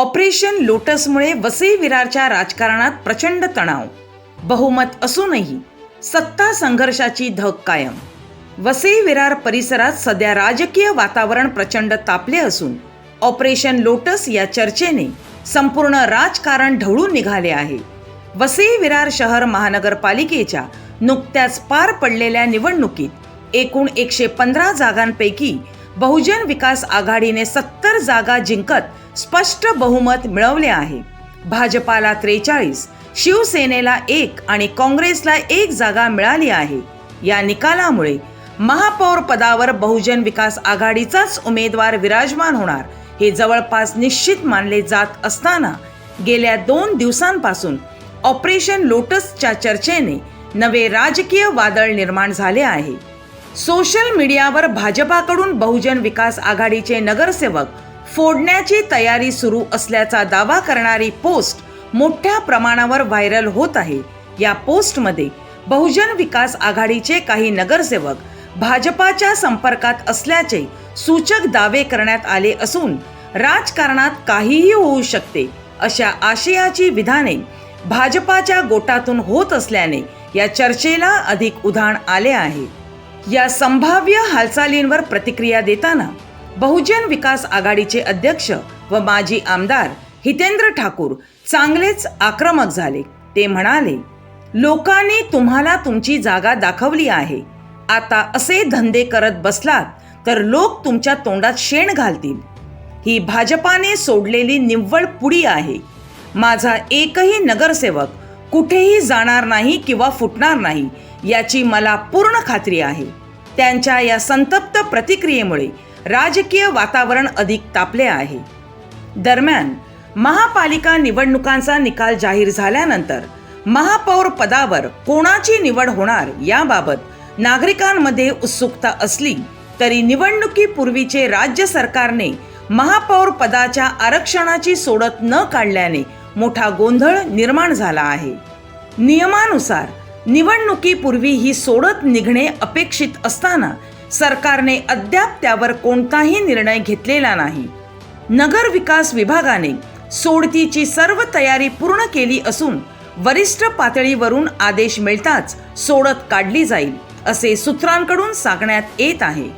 Operation लोटसमुळे Vasai विरारच्या राजकारणात प्रचंड तणाव. बहुमत असूनही सत्ता संघर्षाची धग कायम. वसई विरार परिसरात सध्या राजकीय वातावरण प्रचंड तापले असून ऑपरेशन लोटस या चर्चेने संपूर्ण राजकारण ढवळून निघाले आहे. वसई विरार शहर महानगरपालिकेच्या नुकत्याच पार पडलेल्या निवडणुकीत एकूण 115 जागांपैकी बहुजन विकास आघाडीने 70 जागा जिंकत स्पष्ट बहुमत मिळवले आहे. भाजपाला 43, शिवसेनेला 1 आणि काँग्रेसला 1 जागा मिळाली आहे. या निकालामुळे महापौर पदावर बहुजन विकास आघाडीचाच उमेदवार विराजमान होणार हे जवळपास निश्चित मानले जात असताना गेल्या 2 दिवसांपासून ऑपरेशन लोटसच्या चर्चेने नवे राजकीय वादळ निर्माण झाले आहे. सोशल मीडियावर भाजपाकडून बहुजन विकास आघाडीचे नगरसेवक फोडण्याची तयारी सुरू असल्याचा दावा करणारी पोस्ट मोठ्या प्रमाणावर व्हायरल होत आहे. या पोस्टमध्ये बहुजन विकास आघाडीचे काही नगरसेवक भाजपाच्या संपर्कात असल्याचे सूचक दावे करण्यात आले असून राजकारणात काहीही होऊ शकते अशा आशयाची विधाने भाजपाच्या गोटातून होत असल्याने या चर्चेला अधिक उधाण आले आहे. या संभाव्य हालचालींवर प्रतिक्रिया देताना बहुजन विकास आघाडीचे अध्यक्ष व माजी आमदार हितेंद्र ठाकूर चांगलेच आक्रमक झाले. ते म्हणाले, लोकांनी तुम्हाला तुमची जागा दाखवली आहे. आता असे धंदे करत बसलात तर लोक तुमच्या तोंडात शेण घालतील. ही भाजपाने सोडलेली निव्वळ पुडी आहे. माझा एकही नगरसेवक कुठेही जाणार नाही किंवा फुटणार नाही याची मला पूर्ण खात्री आहे. त्यांच्या या संतप्त प्रतिक्रियेमुळे राजकीय वातावरण अधिक तापले आहे. दरम्यान महापालिका निवडणुकांचा निकाल जाहीर झाल्यानंतर महापौर पदावर कोणाची निवड होणार याबाबत नागरिकांमध्ये उत्सुकता असली तरी निवडणुकीपूर्वीचे राज्य सरकारने महापौर पदाच्या आरक्षणाची सोडत न काढल्याने मोठा गोंधळ निर्माण झाला आहे. नियमानुसार निवडणुकीपूर्वी ही सोडत निघणे अपेक्षित असताना सरकारने अद्याप त्यावर कोणताही निर्णय घेतलेला नाही. नगर विकास विभागाने सोडतीची सर्व तयारी पूर्ण केली असून वरिष्ठ पातळीवरून आदेश मिळताच सोडत काढली जाईल असे सूत्रांकडून सांगण्यात येत आहे.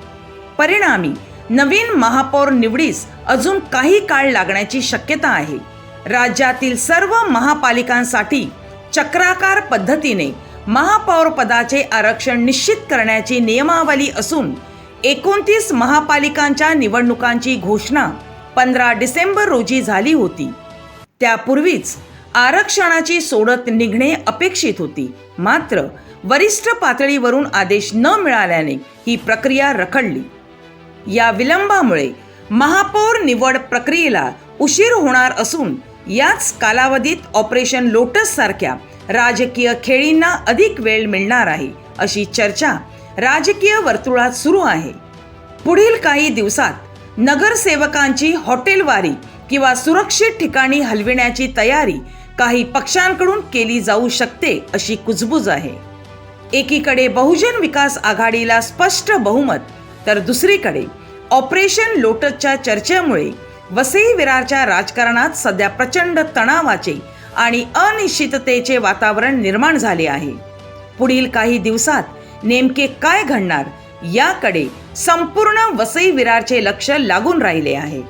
परिणामी नवीन महापौर निवडीस अजून काही काळ लागण्याची शक्यता आहे. राज्यातील सर्व महापालिकांसाठी चक्राकार पद्धतीने महापौर पदाचे आरक्षण निश्चित करण्याची नियमावली असून 29 महापालिकांच्या निवडणुकांची घोषणा 15 डिसेंबर रोजी झाली होती. त्यापूर्वीच आरक्षणाची सोडत निघणे अपेक्षित होती. मात्र वरिष्ठ पातळीवरून आदेश न मिळाल्याने ही प्रक्रिया रखडली. या विलंबामुळे महापौर निवड प्रक्रियेला उशीर होणार असून याच कालावधीत ऑपरेशन लोटस सारख्या राजकीय खेळींना अधिक वेळ मिळणार आहे अशी चर्चा राजकीय वर्तुळात सुरू आहे. पुढील काही दिवसात नगरसेवकांची हॉटेलवारी किंवा सुरक्षित ठिकाणी हलविण्याची तयारी काही पक्षांकडून केली जाऊ शकते अशी कुजबूज आहे. एकीकडे बहुजन विकास आघाडीला स्पष्ट बहुमत तर दुसरीकडे ऑपरेशन लोटसच्या चर्चेमुळे वसई विरारच्या राजकारणात सध्या प्रचंड तणावाचे आणि अनिश्चिततेचे वातावरण निर्माण झाले आहे. पुढील काही दिवसात नेमके काय घडणार याकडे संपूर्ण वसई विरारचे लक्ष लागून राहिले आहे.